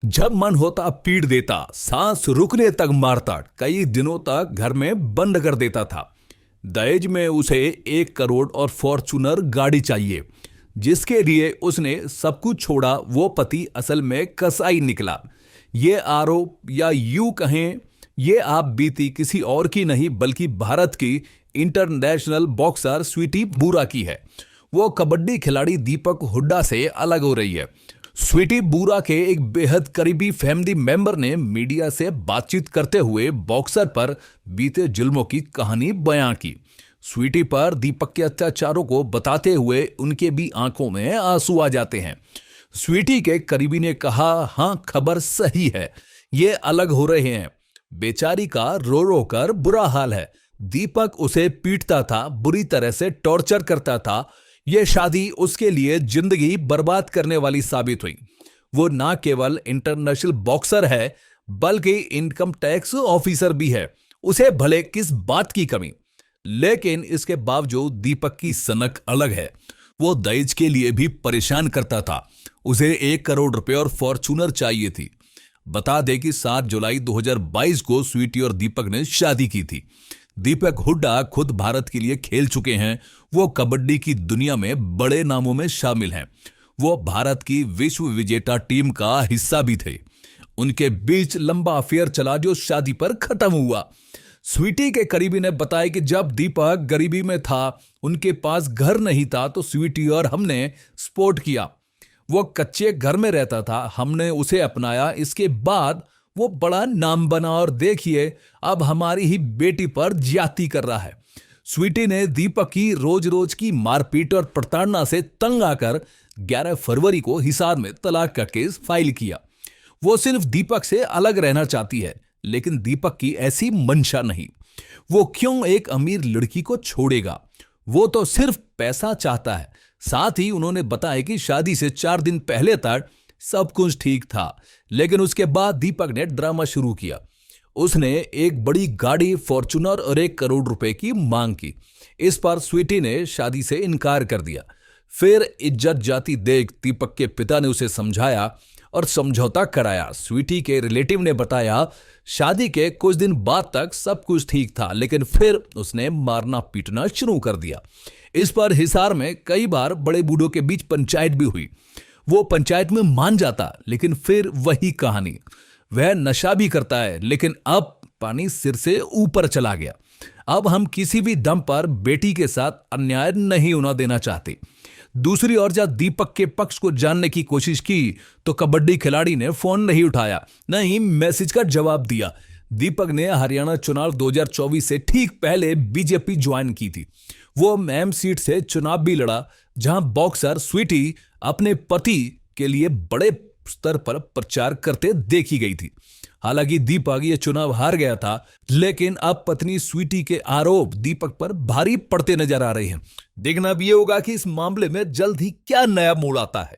जब मन होता पीट देता, सांस रुकने तक मारता, कई दिनों तक घर में बंद कर देता था। दहेज में उसे 1 करोड़ और फॉर्च्यूनर गाड़ी चाहिए, जिसके लिए उसने सब कुछ छोड़ा। वो पति असल में कसाई निकला। ये आरोप, या यूं कहें, ये आप बीती किसी और की नहीं बल्कि भारत की इंटरनेशनल बॉक्सर स्वीटी बुरा की है। वो कबड्डी खिलाड़ी दीपक हुड्डा से अलग हो रही है। स्वीटी बुरा के एक बेहद करीबी फैमिली मेंबर ने मीडिया से बातचीत करते हुए बॉक्सर पर बीते जुल्मों की कहानी बयां की। स्वीटी पर दीपक के अत्याचारों को बताते हुए उनके भी आंखों में आंसू आ जाते हैं। स्वीटी के करीबी ने कहा, हाँ, खबर सही है, ये अलग हो रहे हैं। बेचारी का रो रो कर बुरा हाल है। दीपक उसे पीटता था, बुरी तरह से टॉर्चर करता था। यह शादी उसके लिए जिंदगी बर्बाद करने वाली साबित हुई। वो ना केवल इंटरनेशनल बॉक्सर है बल्कि इनकम टैक्स ऑफिसर भी है। उसे भले किस बात की कमी, लेकिन इसके बावजूद दीपक की सनक अलग है। वो दहेज के लिए भी परेशान करता था। उसे 1 करोड़ रुपए और फॉर्च्यूनर चाहिए थी। बता दें कि 7 जुलाई 2022 को स्वीटी और दीपक ने शादी की थी। दीपक हुड्डा खुद भारत के लिए खेल चुके हैं। वो कबड्डी की दुनिया में बड़े नामों में शामिल हैं। वो भारत की विश्व विजेता टीम का हिस्सा भी थे। उनके बीच लंबा अफेयर चला जो शादी पर खत्म हुआ। स्वीटी के करीबी ने बताया कि जब दीपक गरीबी में था, उनके पास घर नहीं था, तो स्वीटी और हमने सपोर्ट किया। वो कच्चे घर में रहता था, हमने उसे अपनाया। इसके बाद वो बड़ा नाम बना और देखिए अब हमारी ही बेटी पर ज्यादती कर रहा है। स्वीटी ने दीपक की रोज रोज की मारपीट और प्रताड़ना से तंग आकर 11 फरवरी को हिसार में तलाक का केस फाइल किया। वो सिर्फ दीपक से अलग रहना चाहती है, लेकिन दीपक की ऐसी मंशा नहीं। वो क्यों एक अमीर लड़की को छोड़ेगा? वो तो सिर्फ पैसा चाहता है। साथ ही उन्होंने बताया कि शादी से 4 दिन पहले तक सब कुछ ठीक था, लेकिन उसके बाद दीपक ने ड्रामा शुरू किया। उसने एक बड़ी गाड़ी, फॉर्च्यूनर और 1 करोड़ रुपए की मांग की। इस पर स्वीटी ने शादी से इनकार कर दिया। फिर इज्जत जाती देख दीपक के पिता ने उसे समझाया और समझौता कराया। स्वीटी के रिलेटिव ने बताया, शादी के कुछ दिन बाद तक सब कुछ ठीक था, लेकिन फिर उसने मारना पीटना शुरू कर दिया। इस पर हिसार में कई बार बड़े बूढ़ों के बीच पंचायत भी हुई। वो पंचायत में मान जाता, लेकिन फिर वही कहानी। वह नशा भी करता है, लेकिन अब पानी सिर से ऊपर चला गया। अब हम किसी भी दम पर बेटी के साथ अन्याय नहीं होना देना चाहते। दूसरी ओर जब दीपक के पक्ष को जानने की कोशिश की तो कबड्डी खिलाड़ी ने फोन नहीं उठाया, नहीं मैसेज का जवाब दिया। दीपक ने हरियाणा चुनाव 2024 से ठीक पहले बीजेपी ज्वाइन की थी। वो मैम सीट से चुनाव भी लड़ा, जहां बॉक्सर स्वीटी अपने पति के लिए बड़े स्तर पर प्रचार करते देखी गई थी। हालांकि दीपक ये चुनाव हार गया था, लेकिन अब पत्नी स्वीटी के आरोप दीपक पर भारी पड़ते नजर आ रहे हैं। देखना भी ये होगा कि इस मामले में जल्द ही क्या नया मोड़ आता है।